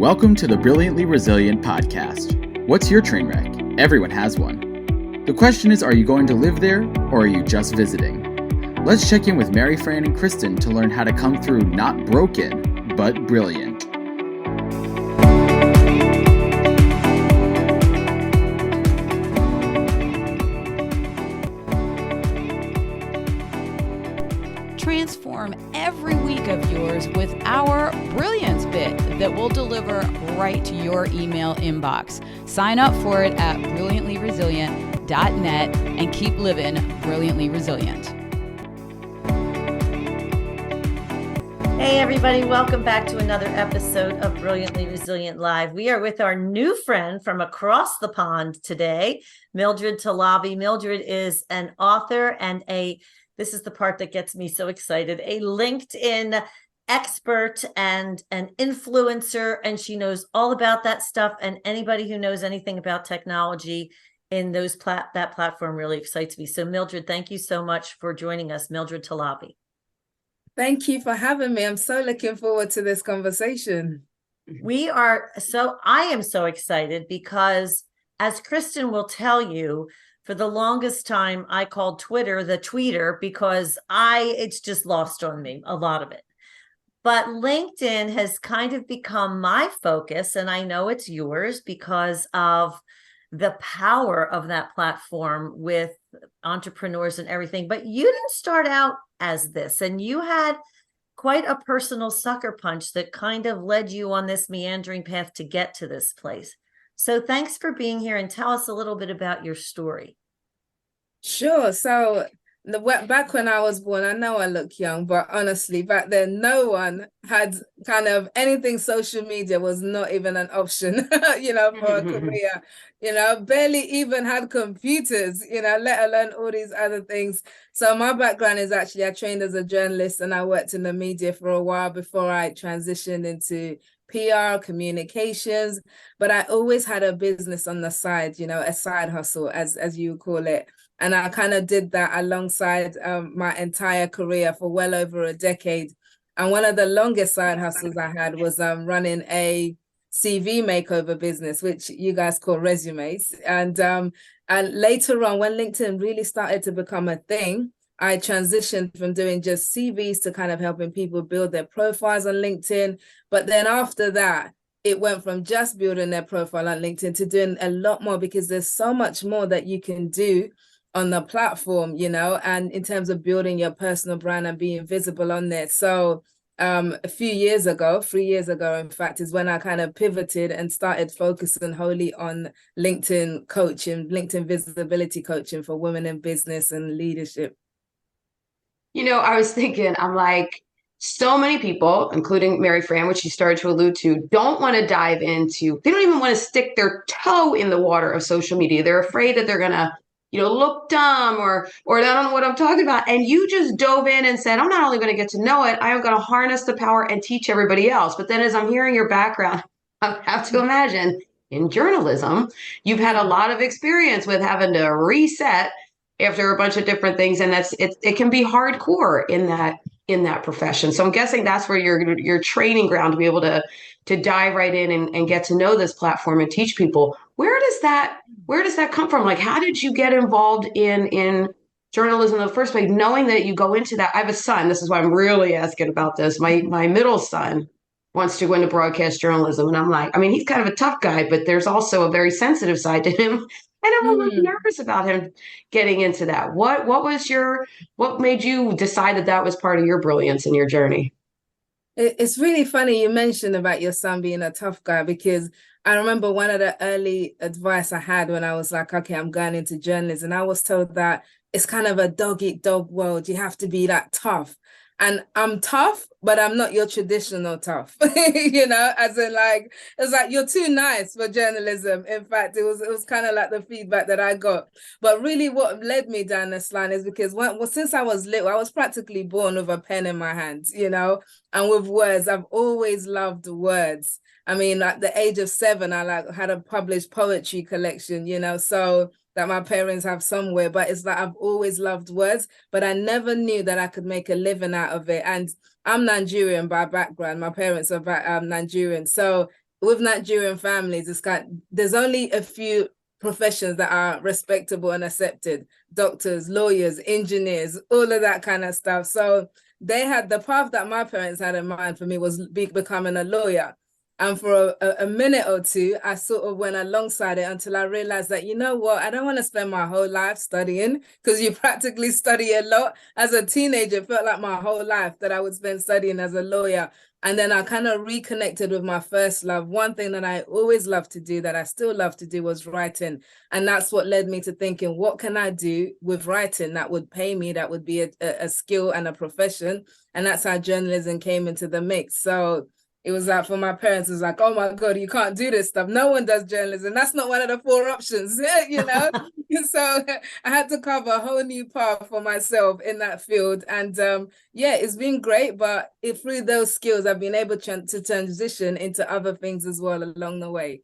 Welcome to the Brilliantly Resilient podcast. What's your train wreck? Everyone has one. The question is, are you going to live there or are you just visiting? Let's check in with Mary Fran and Kristen to learn how to come through not broken, but brilliant. Transform every week of yours with our Brilliance Bit that will deliver right to your email inbox. Sign up for it at brilliantlyresilient.net and keep living brilliantly resilient. Hey everybody, welcome back to another episode of Brilliantly Resilient Live. We are with our new friend from across the pond today, Mildred Talabi. Mildred is an author and this is the part that gets me so excited, a LinkedIn expert and an influencer, and she knows all about that stuff. And anybody who knows anything about technology in that platform really excites me. So Mildred, thank you so much for joining us, Mildred Talabi. Thank you for having me. I'm so looking forward to this conversation. I am so excited because, as Kristen will tell you, for the longest time, I called Twitter the tweeter because it's just lost on me, a lot of it. But LinkedIn has kind of become my focus, and I know it's yours because of the power of that platform with entrepreneurs and everything. But you didn't start out as this, and you had quite a personal sucker punch that kind of led you on this meandering path to get to this place. So thanks for being here, and tell us a little bit about your story. Sure. So back when I was born, I know I look young, but honestly, back then, no one had kind of anything. Social media was not even an option, for a career, barely even had computers, let alone all these other things. So my background is actually, I trained as a journalist and I worked in the media for a while before I transitioned into PR, communications, but I always had a business on the side, a side hustle, as you call it. And I kind of did that alongside my entire career for well over a decade. And one of the longest side hustles I had was running a CV makeover business, which you guys call resumes. And later on, when LinkedIn really started to become a thing, I transitioned from doing just CVs to kind of helping people build their profiles on LinkedIn. But then after that, it went from just building their profile on LinkedIn to doing a lot more, because there's so much more that you can do on the platform, and in terms of building your personal brand and being visible on there. So a few years ago, 3 years ago, in fact, is when I kind of pivoted and started focusing wholly on LinkedIn coaching, LinkedIn visibility coaching for women in business and leadership. I was thinking, I'm like, so many people, including Mary Fran, which she started to allude to, don't want to dive into, they don't even want to stick their toe in the water of social media. They're afraid that they're going to, look dumb or I don't know what I'm talking about. And you just dove in and said, I'm not only going to get to know it, I am going to harness the power and teach everybody else. But then as I'm hearing your background, I have to imagine in journalism, you've had a lot of experience with having to reset after a bunch of different things. And it can be hardcore in that profession. So I'm guessing that's where your training ground to be able to dive right in and get to know this platform and teach people. Where does that come from? Like, how did you get involved in journalism in the first place, knowing that you go into that? I have a son. This is why I'm really asking about this. My middle son wants to go into broadcast journalism. And I'm like, he's kind of a tough guy, but there's also a very sensitive side to him. And I'm a little nervous about him getting into that. What made you decide that was part of your brilliance in your journey? It's really funny you mentioned about your son being a tough guy, because I remember one of the early advice I had when I was like, okay, I'm going into journalism. I was told that it's kind of a dog-eat-dog world. You have to be that tough. And I'm tough, but I'm not your traditional tough, as in like, it's like, you're too nice for journalism. In fact, it was kind of like the feedback that I got. But really what led me down this line is because since I was little, I was practically born with a pen in my hand, and with words. I've always loved words. At the age of 7, I had a published poetry collection, so that my parents have somewhere, but it's like I've always loved words, but I never knew that I could make a living out of it. And I'm Nigerian by background. My parents are Nigerian. So with Nigerian families, there's only a few professions that are respectable and accepted: doctors, lawyers, engineers, all of that kind of stuff. So they had the path that my parents had in mind for me was becoming a lawyer. And for a minute or two, I sort of went alongside it until I realized that, you know what, I don't want to spend my whole life studying, because you practically study a lot. As a teenager, it felt like my whole life that I would spend studying as a lawyer. And then I kind of reconnected with my first love. One thing that I always loved to do, that I still love to do, was writing. And that's what led me to thinking, what can I do with writing that would pay me, that would be a skill and a profession? And that's how journalism came into the mix. So it was like, for my parents, it was like, oh my God, you can't do this stuff. No one does journalism. That's not one of the 4 options, you know? So I had to carve a whole new path for myself in that field. And yeah, it's been great. But through those skills, I've been able to transition into other things as well along the way.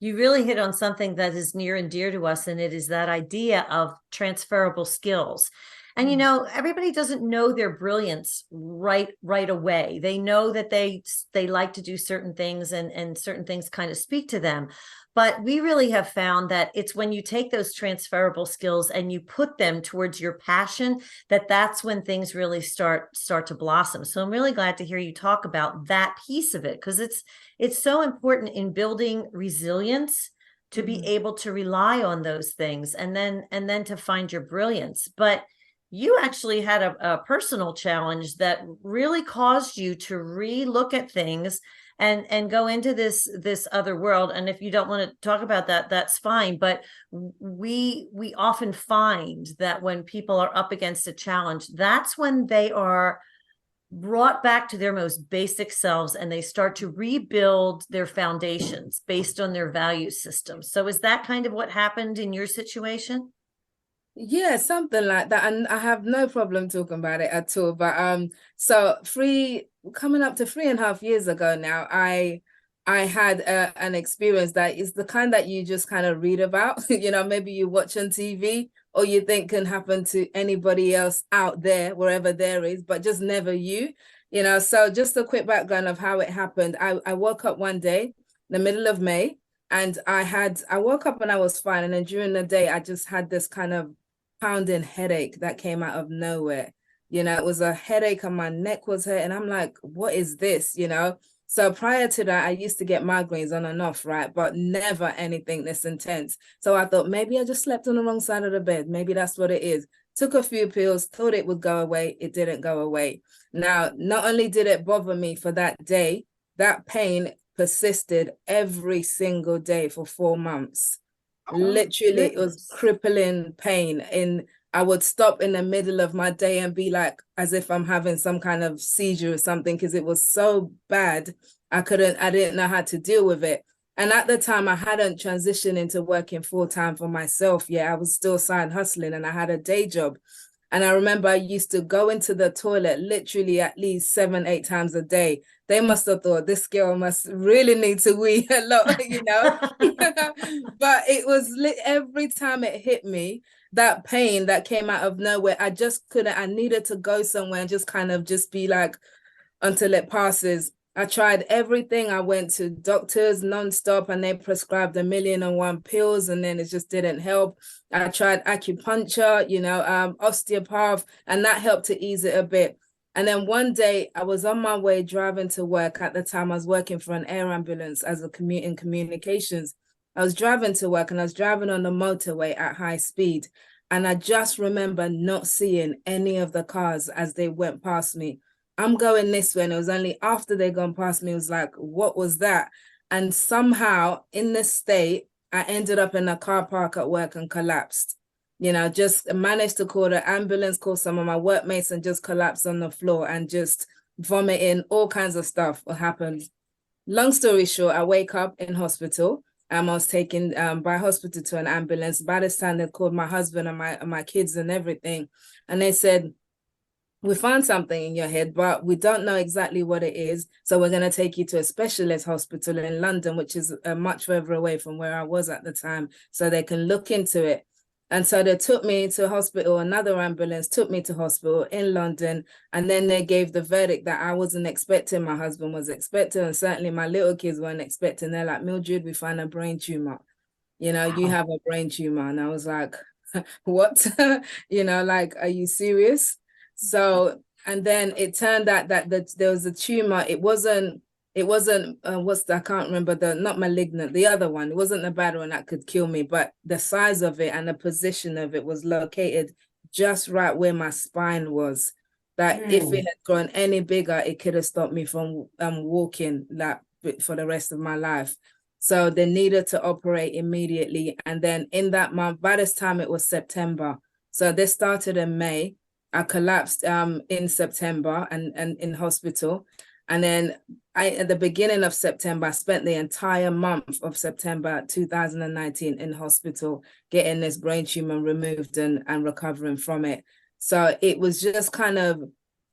You really hit on something that is near and dear to us, and it is that idea of transferable skills. And, you know, everybody doesn't know their brilliance right away. They know that they like to do certain things, and certain things kind of speak to them. But we really have found that it's when you take those transferable skills and you put them towards your passion, that's when things really start to blossom. So I'm really glad to hear you talk about that piece of it, because it's so important in building resilience to be able to rely on those things, and then to find your brilliance. But you actually had a personal challenge that really caused you to relook at things and go into this other world. And if you don't want to talk about that, that's fine. But we often find that when people are up against a challenge, that's when they are brought back to their most basic selves, and they start to rebuild their foundations based on their value system. So is that kind of what happened in your situation? Yeah, something like that. And I have no problem talking about it at all. But so coming up to 3.5 years ago now, I had an experience that is the kind that you just kind of read about. You know, maybe you watch on TV, or you think can happen to anybody else out there, wherever there is, but just never you. You know, so just a quick background of how it happened. I woke up one day in the middle of May, and I woke up and I was fine. And then during the day, I just had this kind of pounding headache that came out of nowhere. You know, it was a headache and my neck was hurt. And I'm like, what is this? You know? So prior to that, I used to get migraines on and off, right? But never anything this intense. So I thought maybe I just slept on the wrong side of the bed. Maybe that's what it is. Took a few pills, thought it would go away. It didn't go away. Now, not only did it bother me for that day, that pain persisted every single day for 4 months. Literally, it was crippling pain. I would stop in the middle of my day and be like, as if I'm having some kind of seizure or something, because it was so bad. I didn't know how to deal with it. And at the time, I hadn't transitioned into working full-time for myself yet. I was still side hustling, and I had a day job. And I remember I used to go into the toilet literally at least 7-8 times a day. They must have thought this girl must really need to wee a lot, you know. But it was every time it hit me, that pain that came out of nowhere, I just couldn't. I needed to go somewhere and just be like, until it passes. I tried everything. I went to doctors nonstop, and they prescribed 1,000,001 pills, and then it just didn't help. I tried acupuncture, you know, osteopath, and that helped to ease it a bit. And then one day I was on my way driving to work. At the time, I was working for an air ambulance as a in communications. I was driving to work, and I was driving on the motorway at high speed. And I just remember not seeing any of the cars as they went past me. I'm going this way, and it was only after they gone past me, it was like, what was that? And somehow in this state, I ended up in a car park at work and collapsed. You know, just managed to call the ambulance, call some of my workmates, and just collapsed on the floor and just vomiting, all kinds of stuff happened. Long story short, I wake up in hospital. I was taken by hospital to an ambulance. By this time, they called my husband and my kids and everything. And they said, we found something in your head, but we don't know exactly what it is. So we're going to take you to a specialist hospital in London, which is much further away from where I was at the time, so they can look into it. And so they took me to hospital, another ambulance took me to hospital in London. And then they gave the verdict that I wasn't expecting, my husband was expecting, and certainly my little kids weren't expecting. They're like, Mildred, we find a brain tumor. You know, you have a brain tumor. And I was like, what? You know, like, are you serious? So, and then it turned out that there was a tumor. It wasn't I can't remember, not malignant, the other one. It wasn't the bad one that could kill me, but the size of it and the position of it was located just right where my spine was. That if it had grown any bigger, it could have stopped me from walking like for the rest of my life. So they needed to operate immediately. And then in that month, by this time it was September. So they started in May. I collapsed in September and in hospital. And then at the beginning of September, I spent the entire month of September 2019 in hospital, getting this brain tumor removed and recovering from it. So it was just kind of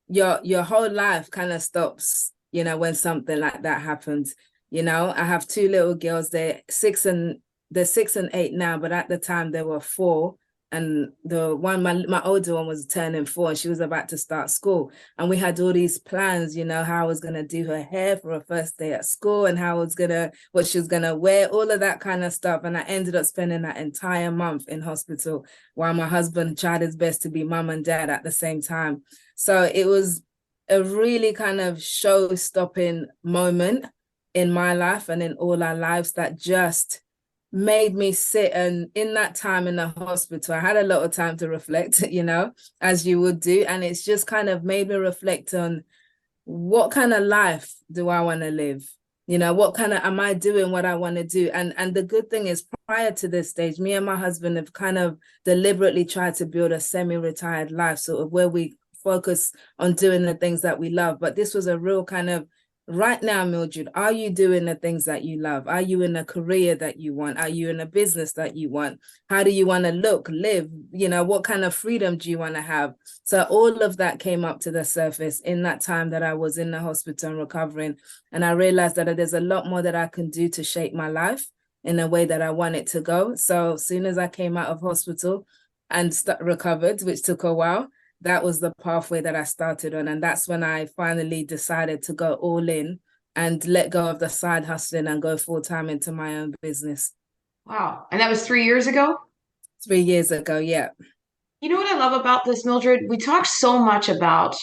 your whole life kind of stops, you know, when something like that happens. You know, I have two little girls. They're 6 and 8 now, but at the time they were 4. And the one, my older one was turning 4 and she was about to start school. And we had all these plans, you know, how I was going to do her hair for her first day at school and what she was going to wear, all of that kind of stuff. And I ended up spending that entire month in hospital while my husband tried his best to be mum and dad at the same time. So it was a really kind of show-stopping moment in my life and in all our lives that just made me sit. And in that time in the hospital, I had a lot of time to reflect, you know, as you would do. And it's just kind of made me reflect on what kind of life do I want to live? You know, am I doing what I want to do? And the good thing is, prior to this stage, me and my husband have kind of deliberately tried to build a semi-retired life, sort of where we focus on doing the things that we love. But this was a real kind of, right now, Mildred, are you doing the things that you love? Are you in a career that you want? Are you in a business that you want? How do you want to look, live? You know, what kind of freedom do you want to have? So all of that came up to the surface in that time that I was in the hospital and recovering. And I realized that there's a lot more that I can do to shape my life in a way that I want it to go. So as soon as I came out of hospital and recovered, which took a while, that was the pathway that I started on. And that's when I finally decided to go all in and let go of the side hustling and go full time into my own business. Wow. And that was 3 years ago? 3 years ago, yeah. You know what I love about this, Mildred? We talk so much about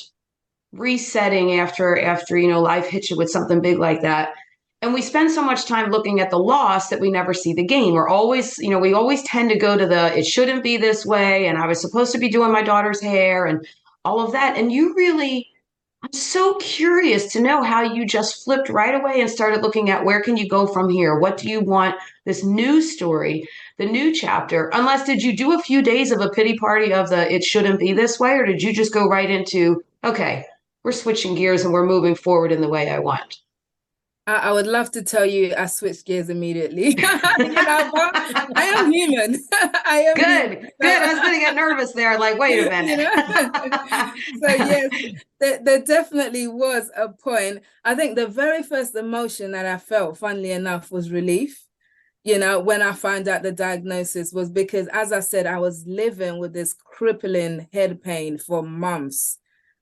resetting after, you know, life hits you with something big like that. And we spend so much time looking at the loss that we never see the gain. We're always, you know, we always tend to go to it shouldn't be this way. And I was supposed to be doing my daughter's hair and all of that. And I'm so curious to know how you just flipped right away and started looking at where can you go from here? What do you want? This new story, the new chapter, unless did you do a few days of a pity party of it shouldn't be this way? Or did you just go right into, okay, we're switching gears and we're moving forward in the way I want? I would love to tell you I switched gears immediately. You know, but I am human. I am good. Human. Good. I was going to get nervous there. Like, wait a minute. You know? So yes, there definitely was a point. I think the very first emotion that I felt, funnily enough, was relief. You know, when I found out the diagnosis, was because, as I said, I was living with this crippling head pain for months,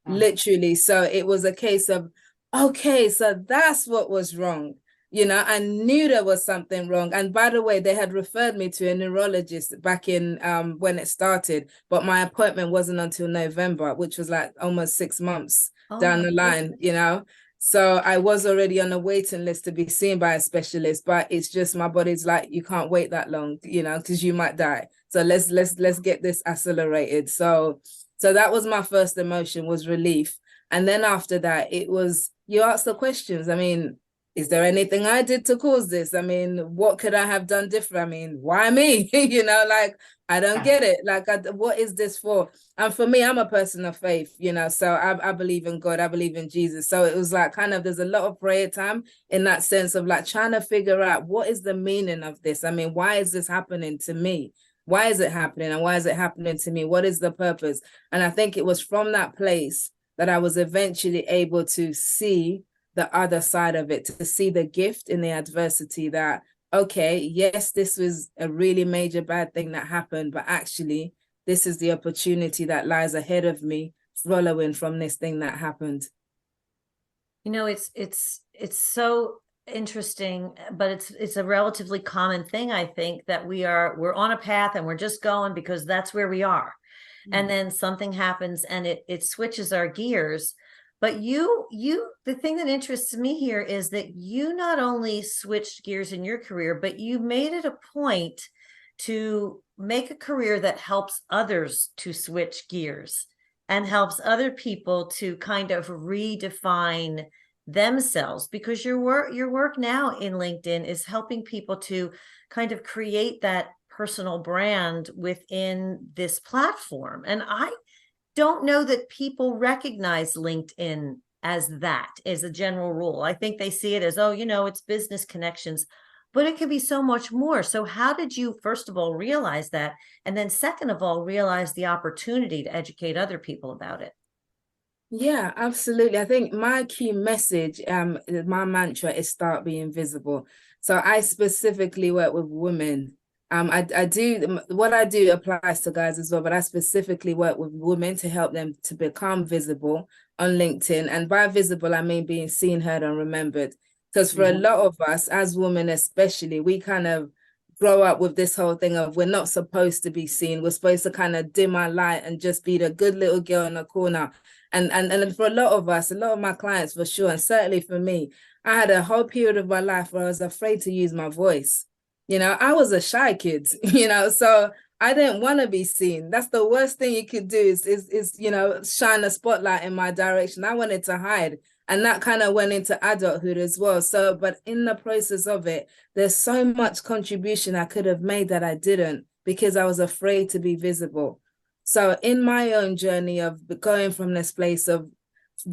literally. So it was a case of, okay, so that's what was wrong. You know, I knew there was something wrong. And by the way, they had referred me to a neurologist back in when it started, but my appointment wasn't until November, which was like almost 6 months down the line, you know. So I was already on a waiting list to be seen by a specialist, but it's just my body's like, you can't wait that long, you know, because you might die. So let's get this accelerated. So that was my first emotion, was relief. And then after that, it was, you ask the questions. I mean, is there anything I did to cause this? I mean, what could I have done different? I mean, why me? You know, like, I don't get it. Like, what is this for? And for me, I'm a person of faith, you know, so I believe in God. I believe in Jesus. So it was like kind of, there's a lot of prayer time in that sense of like trying to figure out what is the meaning of this? I mean, why is this happening to me? Why is it happening? And why is it happening to me? What is the purpose? And I think it was from that place that I was eventually able to see the other side of it, to see the gift in the adversity, that okay, yes, this was a really major bad thing that happened, but actually, this is the opportunity that lies ahead of me following from this thing that happened. It's so interesting, but it's a relatively common thing. I think that we're on a path and we're just going because that's where we are. And then something happens and it switches our gears. But the thing that interests me here is that you not only switched gears in your career, but you made it a point to make a career that helps others to switch gears and helps other people to kind of redefine themselves, because your work now in LinkedIn is helping people to kind of create that personal brand within this platform. And I don't know that people recognize LinkedIn as that, as a general rule. I think they see it as, oh, it's business connections, but it can be so much more. So how did you, first of all, realize that? And then second of all, realize the opportunity to educate other people about it? Yeah, absolutely. I think my key message, my mantra is start being visible. So I specifically work with women. I do what I do applies to guys as well, but I specifically work with women to help them to become visible on LinkedIn. And by visible, I mean being seen, heard, and remembered. Because for a lot of us, as women especially, we kind of grow up with this whole thing of we're not supposed to be seen. We're supposed to kind of dim our light and just be the good little girl in the corner. And for a lot of us, a lot of my clients for sure, and certainly for me, I had a whole period of my life where I was afraid to use my voice. I was a shy kid, so I didn't want to be seen. That's the worst thing you could do is shine a spotlight in my direction. I wanted to hide. And that kind of went into adulthood as well. So, but in the process of it, there's so much contribution I could have made that I didn't because I was afraid to be visible. So in my own journey of going from this place of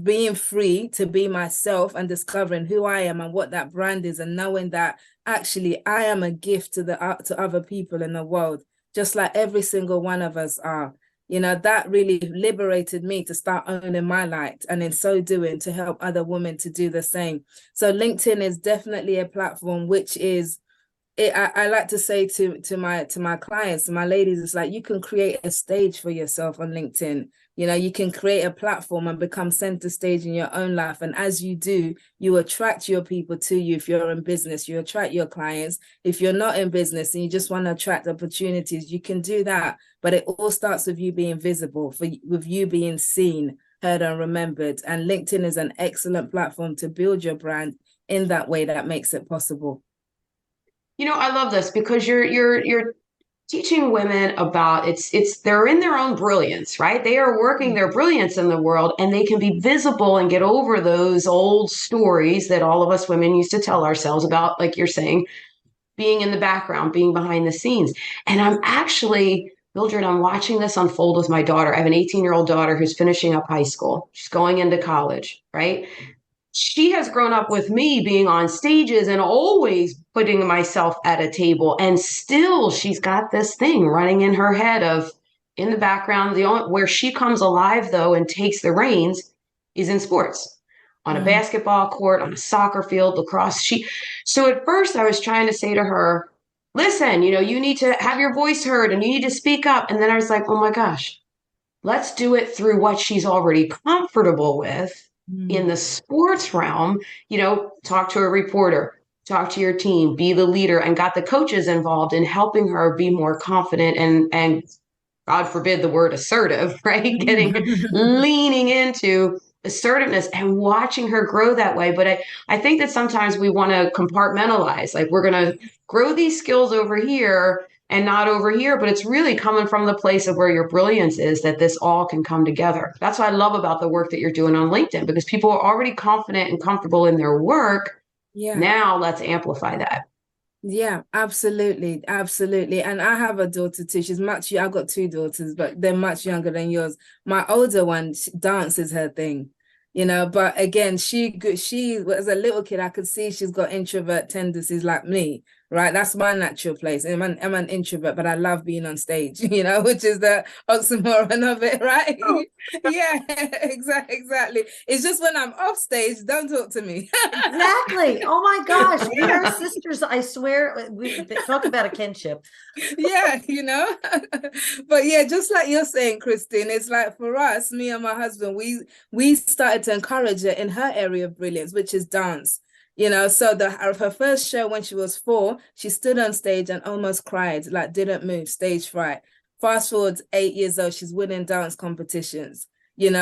being free to be myself and discovering who I am and what that brand is, and knowing that actually I am a gift to other people in the world, just like every single one of us are. That really liberated me to start owning my light, and in so doing to help other women to do the same. So LinkedIn is definitely a platform which is I like to say to my clients, to my ladies, it's like you can create a stage for yourself on LinkedIn. You can create a platform and become center stage in your own life. And as you do, you attract your people to you. If you're in business, you attract your clients. If you're not in business and you just want to attract opportunities, you can do that. But it all starts with you being visible, with you being seen, heard, and remembered. And LinkedIn is an excellent platform to build your brand in that way that makes it possible. I love this because you're teaching women about they're in their own brilliance, right? They are working their brilliance in the world, and they can be visible and get over those old stories that all of us women used to tell ourselves about, like you're saying, being in the background, being behind the scenes. And I'm actually, Mildred, I'm watching this unfold with my daughter. I have an 18-year-old daughter who's finishing up high school. She's going into college, right? She has grown up with me being on stages and always putting myself at a table. And still, she's got this thing running in her head of in the background. The only where she comes alive, though, and takes the reins is in sports, on a basketball court, on a soccer field, lacrosse. So at first, I was trying to say to her, listen, you need to have your voice heard and you need to speak up. And then I was like, oh my gosh, let's do it through what she's already comfortable with in the sports realm. Talk to a reporter, talk to your team, be the leader, and got the coaches involved in helping her be more confident and God forbid the word assertive, right? Leaning into assertiveness and watching her grow that way. But I think that sometimes we want to compartmentalize, like we're going to grow these skills over here and not over here, but it's really coming from the place of where your brilliance is, that this all can come together. That's what I love about the work that you're doing on LinkedIn, because people are already confident and comfortable in their work. Yeah. Now let's amplify that. Yeah, absolutely. Absolutely. And I have a daughter too. I've got two daughters, but they're much younger than yours. My older one, dance is her thing, but again, she as a little kid, I could see she's got introvert tendencies like me. right? That's my natural place. I'm an introvert, but I love being on stage, which is the oxymoron of it, right? Oh. Yeah, exactly. It's just when I'm off stage, don't talk to me. Exactly. Oh my gosh, we are Yeah. sisters. I swear. We talk about a kinship. Yeah, but yeah, just like you're saying, Christine, it's like for us, me and my husband, we started to encourage her in her area of brilliance, which is dance. So her first show when she was 4, she stood on stage and almost cried, like didn't move, stage fright. Fast forward 8 years old, she's winning dance competitions.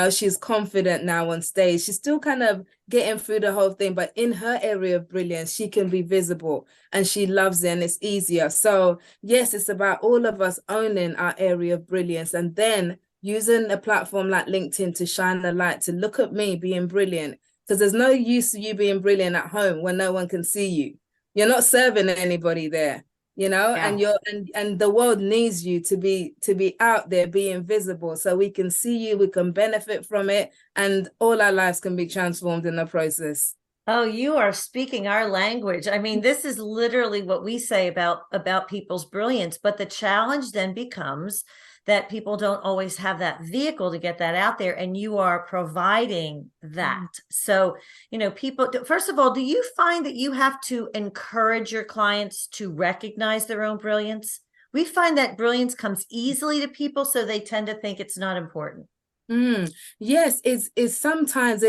She's confident now on stage. She's still kind of getting through the whole thing, but in her area of brilliance, she can be visible and she loves it and it's easier. So yes, it's about all of us owning our area of brilliance and then using a platform like LinkedIn to shine the light, to look at me being brilliant, because there's no use to you being brilliant at home when no one can see you. You're not serving anybody there. And the world needs you to be out there being visible so we can see you, we can benefit from it, and all our lives can be transformed in the process. Oh, you are speaking our language. I mean, this is literally what we say about people's brilliance, but the challenge then becomes that people don't always have that vehicle to get that out there, and you are providing that. So, people, first of all, do you find that you have to encourage your clients to recognize their own brilliance? We find that brilliance comes easily to people, so they tend to think it's not important. Yes, it's sometimes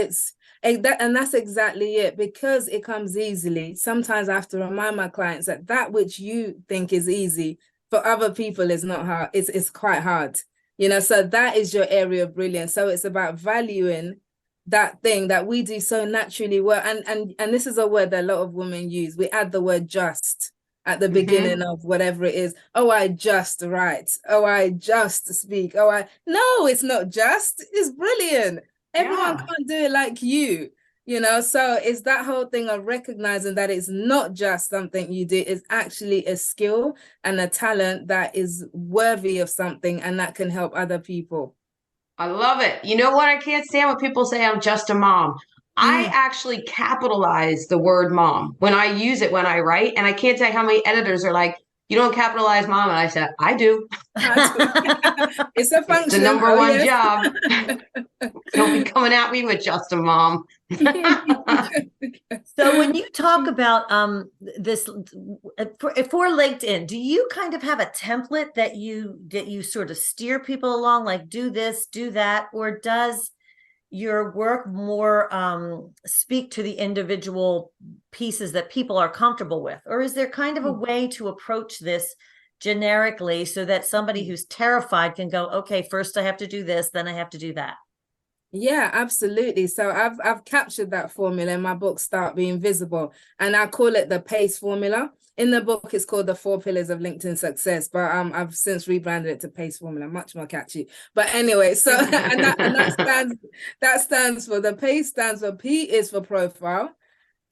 and that's exactly it, because it comes easily. Sometimes I have to remind my clients that which you think is easy for other people is not hard. It's quite hard, so that is your area of brilliance. So it's about valuing that thing that we do so naturally well. And this is a word that a lot of women use. We add the word just at the beginning of whatever it is. Oh, I just write. Oh, I just speak. No, it's not just. It's brilliant. Everyone can't do it like you. So it's that whole thing of recognizing that it's not just something you do, it's actually a skill and a talent that is worthy of something and that can help other people. I love it. You know what? I can't stand when people say I'm just a mom. I actually capitalize the word mom when I use it when I write. And I can't tell you how many editors are like, you don't capitalize mom. And I said, I do. It's a function. It's the number one job. Don't be coming at me with just a mom. So when you talk about this for LinkedIn, do you kind of have a template that you sort of steer people along, like do this, do that, or does your work more speak to the individual pieces that people are comfortable with? Or is there kind of a way to approach this generically so that somebody who's terrified can go, okay, first I have to do this, then I have to do that? Yeah, absolutely. So I've captured that formula in my book, Start Being Visible, and I call it the PACE formula. In the book, it's called the 4 Pillars of LinkedIn Success, but I've since rebranded it to PACE formula, much more catchy. But anyway, so and that stands for, the PACE stands for, P is for profile,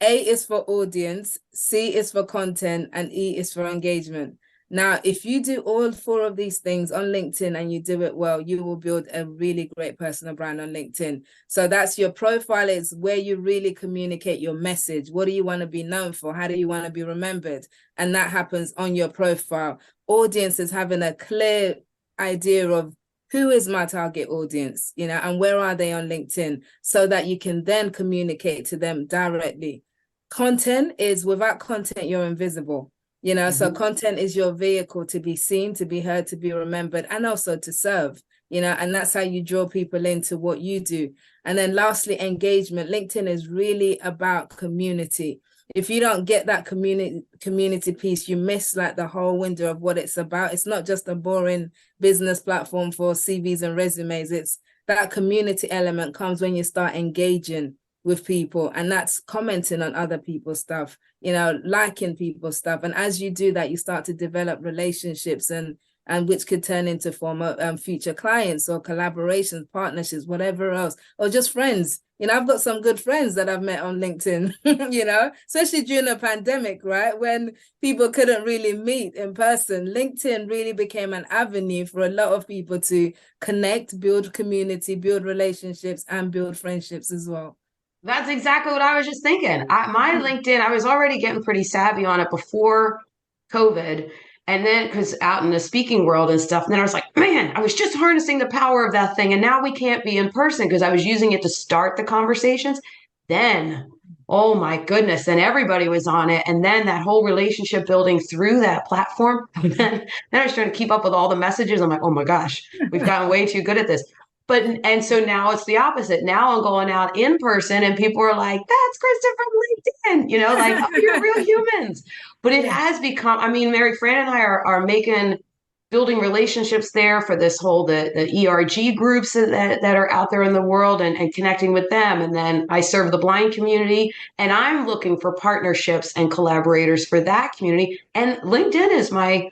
A is for audience, C is for content, and E is for engagement. Now, if you do all 4 of these things on LinkedIn and you do it well, you will build a really great personal brand on LinkedIn. So that's your profile, is where you really communicate your message. What do you want to be known for? How do you want to be remembered? And that happens on your profile. Audience is having a clear idea of who is my target audience, and where are they on LinkedIn, so that you can then communicate to them directly. Content is, without content, you're invisible. So content is your vehicle to be seen, to be heard, to be remembered, and also to serve, and that's how you draw people into what you do. And then lastly, engagement. LinkedIn is really about community. If you don't get that community piece, you miss like the whole window of what it's about. It's not just a boring business platform for CVs and resumes. It's that community element comes when you start engaging with people, and that's commenting on other people's stuff, liking people's stuff. And as you do that, you start to develop relationships, and which could turn into future clients or collaborations, partnerships, whatever else, or just friends. I've got some good friends that I've met on LinkedIn, especially during the pandemic, right? When people couldn't really meet in person, LinkedIn really became an avenue for a lot of people to connect, build community, build relationships, and build friendships as well. That's exactly what I was just thinking. My LinkedIn, I was already getting pretty savvy on it before COVID. And then, because out in the speaking world and stuff, and then I was like, man, I was just harnessing the power of that thing. And now we can't be in person because I was using it to start the conversations. Then, oh my goodness, then everybody was on it. And then that whole relationship building through that platform. And then I was trying to keep up with all the messages. I'm like, oh my gosh, we've gotten way too good at this. But, and so now it's the opposite. Now I'm going out in person and people are like, that's Kristen from LinkedIn, like, oh, you're real humans. But it has become, I mean, Mary Fran and I are building relationships there for this whole, the ERG groups that are out there in the world and connecting with them. And then I serve the blind community and I'm looking for partnerships and collaborators for that community. And LinkedIn is my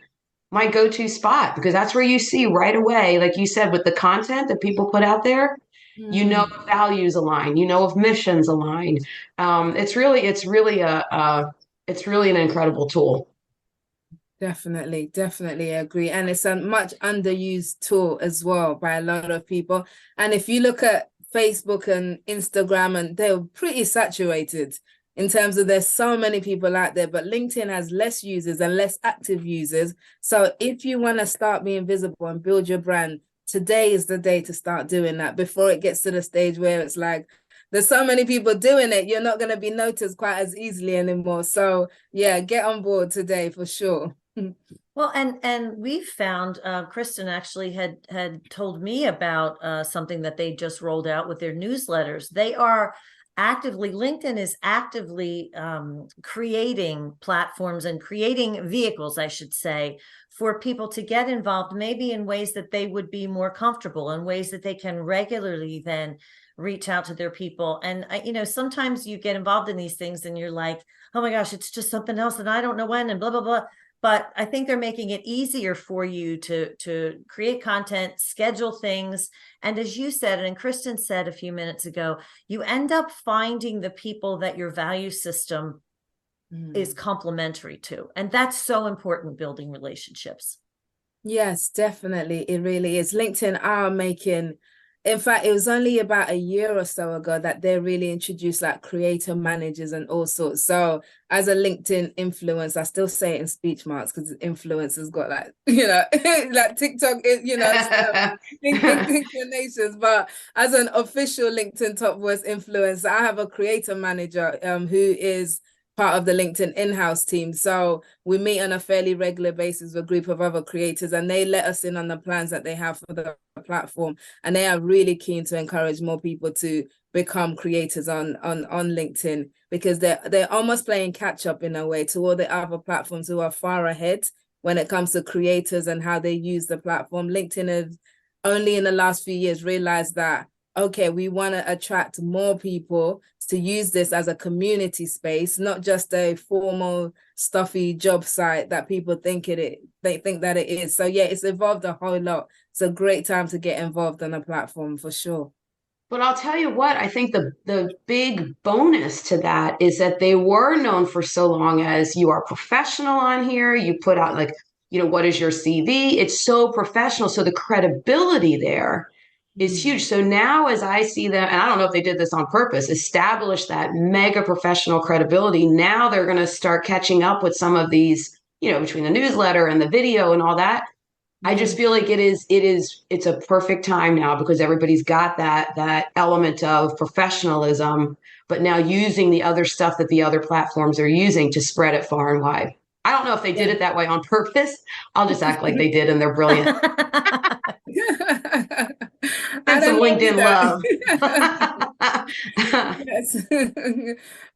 go-to spot because that's where you see right away, like you said, with the content that people put out there, if values align, if missions align. It's really an incredible tool. Definitely agree. And it's a much underused tool as well by a lot of people. And if you look at Facebook and Instagram, and they're pretty saturated in terms of there's so many people out there, but LinkedIn has less users and less active users. So if you want to start being visible and build your brand, today is the day to start doing that before it gets to the stage where it's like, there's so many people doing it, you're not going to be noticed quite as easily anymore. So yeah, get on board today for sure. Well, and we found Kristen actually had told me about something that they just rolled out with their newsletters. LinkedIn is actively creating platforms and creating vehicles, I should say, for people to get involved, maybe in ways that they would be more comfortable, in ways that they can regularly then reach out to their people. And sometimes you get involved in these things and you're like, oh my gosh, it's just something else and I don't know when and blah, blah, blah. But I think they're making it easier for you to create content, schedule things. And as you said, and Kristen said a few minutes ago, you end up finding the people that your value system is complementary to. And that's so important, building relationships. Yes, definitely. It really is. LinkedIn are making, in fact, it was only about a year or so ago that they really introduced like creator managers and all sorts. So as a LinkedIn influencer, I still say it in speech marks because influencers got like, like TikTok, inclinations. But as an official LinkedIn top voice influencer, I have a creator manager who is part of the LinkedIn in-house team. So we meet on a fairly regular basis with a group of other creators and they let us in on the plans that they have for the platform. And they are really keen to encourage more people to become creators on LinkedIn because they're almost playing catch up in a way to all the other platforms who are far ahead when it comes to creators and how they use the platform. LinkedIn has only in the last few years realized that, okay, we want to attract more people to use this as a community space, not just a formal, stuffy job site that people think they think that it is. So yeah, it's evolved a whole lot. It's a great time to get involved on a platform for sure. But I'll tell you what, I think the big bonus to that is that they were known for so long as you are professional on here. You put out like, what is your CV? It's so professional. So the credibility there is huge. So now as I see them, and I don't know if they did this on purpose, establish that mega professional credibility. Now they're going to start catching up with some of these, between the newsletter and the video and all that. I just feel like it's a perfect time now because everybody's got that element of professionalism, but now using the other stuff that the other platforms are using to spread it far and wide. I don't know if they did it that way on purpose. I'll just act like they did and they're brilliant. And some LinkedIn love. Yes.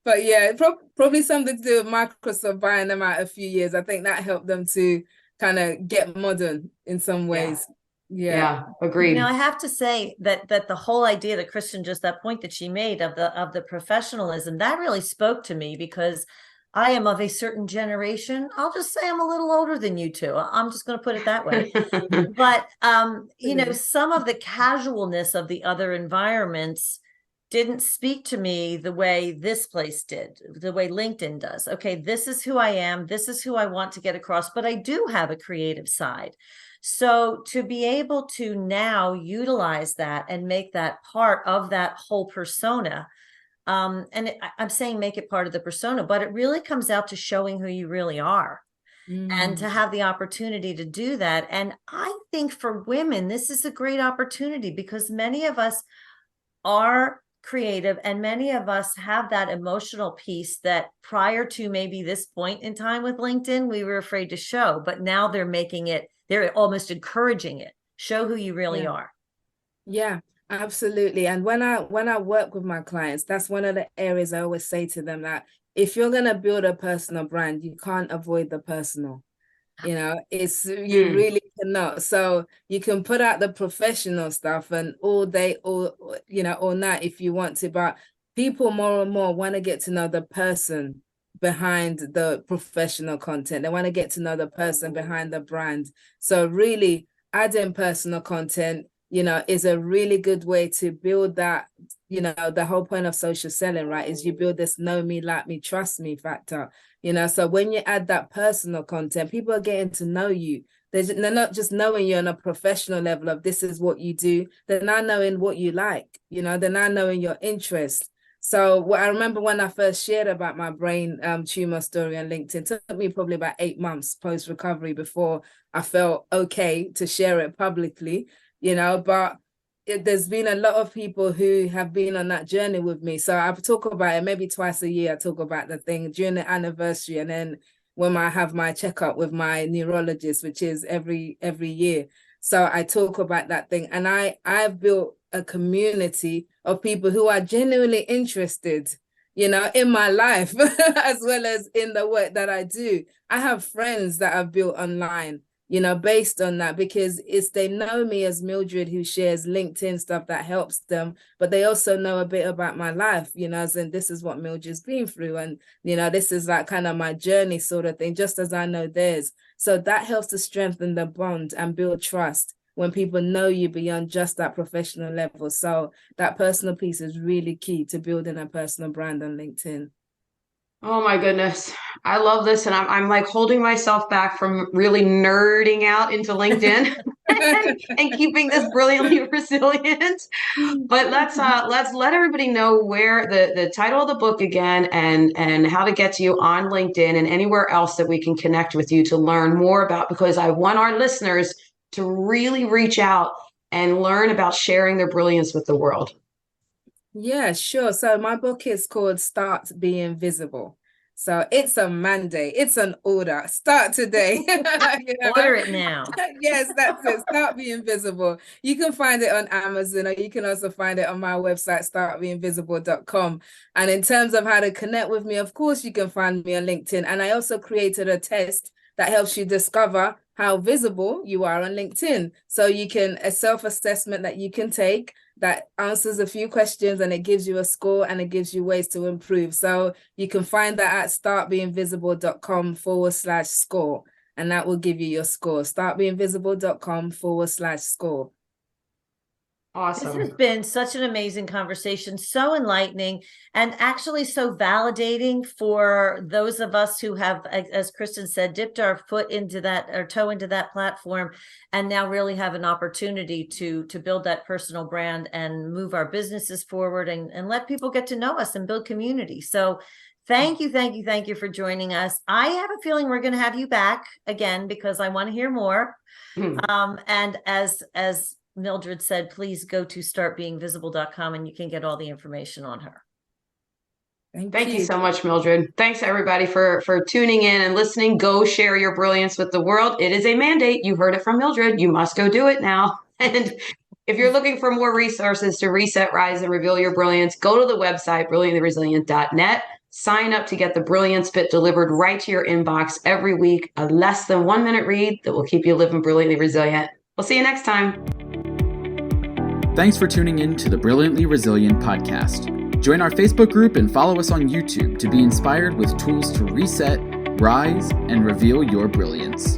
But yeah, probably something to do with Microsoft buying them out a few years. I think that helped them to kind of get modern in some ways. Yeah, agreed. Now I have to say that the whole idea that Kristen, just that point that she made of the professionalism, that really spoke to me because I am of a certain generation. I'll just say I'm a little older than you two. I'm just going to put it that way. But, some of the casualness of the other environments didn't speak to me the way this place did, the way LinkedIn does. Okay, this is who I am. This is who I want to get across, but I do have a creative side. So to be able to now utilize that and make that part of that whole persona, I'm saying make it part of the persona, but it really comes out to showing who you really are. and to have the opportunity to do that. And I think for women, this is a great opportunity because many of us are creative and many of us have that emotional piece that prior to maybe this point in time with LinkedIn, we were afraid to show, but now they're almost encouraging it. Show who you really are. Yeah, absolutely. And when I work with my clients, that's one of the areas I always say to them, that if you're going to build a personal brand, you can't avoid the personal. You really cannot. So you can put out the professional stuff and all day, all night if you want to, but people more and more want to get to know the person behind the professional content. They want to get to know the person behind the brand. So really adding personal content, is a really good way to build that. The whole point of social selling, right, is you build this know me, like me, trust me factor. So when you add that personal content, people are getting to know you. They're not just knowing you on a professional level of this is what you do. They're now knowing what you like. They're now knowing your interest. So I remember when I first shared about my brain tumor story on LinkedIn, it took me probably about 8 months post-recovery before I felt okay to share it publicly, but there's been a lot of people who have been on that journey with me. So I talk about it maybe twice a year. I talk about the thing during the anniversary, and then when I have my checkup with my neurologist, which is every year. So I talk about that thing, and I've built a community of people who are genuinely interested, in my life as well as in the work that I do. I have friends that I've built online, based on that, because they know me as Mildred who shares LinkedIn stuff that helps them, but they also know a bit about my life, and this is what Mildred's been through. And, this is like kind of my journey sort of thing, just as I know theirs. So that helps to strengthen the bond and build trust when people know you beyond just that professional level. So that personal piece is really key to building a personal brand on LinkedIn. Oh my goodness. I love this. And I'm like holding myself back from really nerding out into LinkedIn and keeping this brilliantly resilient. But let's let everybody know where the title of the book again and how to get to you on LinkedIn and anywhere else that we can connect with you to learn more about, because I want our listeners to really reach out and learn about sharing their brilliance with the world. Yeah, sure. So my book is called Start Being Visible. So it's a mandate. It's an order. Start today. Order it now. Yes, that's it. Start Being Visible. You can find it on Amazon, or you can also find it on my website, startbeinvisible.com. And in terms of how to connect with me, of course, you can find me on LinkedIn. And I also created a test that helps you discover how visible you are on LinkedIn. So a self-assessment that you can take that answers a few questions, and it gives you a score and it gives you ways to improve. So you can find that at startbeinvisible.com/score, and that will give you your score. startbeinvisible.com/score. Awesome. This has been such an amazing conversation, so enlightening, and actually so validating for those of us who have, as Kristen said, dipped our foot into that, or toe into that platform, and now really have an opportunity to build that personal brand and move our businesses forward and let people get to know us and build community. So thank you for joining us. I have a feeling we're going to have you back again because I want to hear more. And as Mildred said, please go to startbeinvisible.com and you can get all the information on her. Thank you so much, Mildred. Thanks everybody for tuning in and listening. Go share your brilliance with the world. It is a mandate. You heard it from Mildred. You must go do it now. And if you're looking for more resources to reset, rise, and reveal your brilliance, go to the website, brilliantlyresilient.net. Sign up to get the Brilliance Bit delivered right to your inbox every week. A less than 1 minute read that will keep you living brilliantly resilient. We'll see you next time. Thanks for tuning in to the Brilliantly Resilient podcast. Join our Facebook group and follow us on YouTube to be inspired with tools to reset, rise, and reveal your brilliance.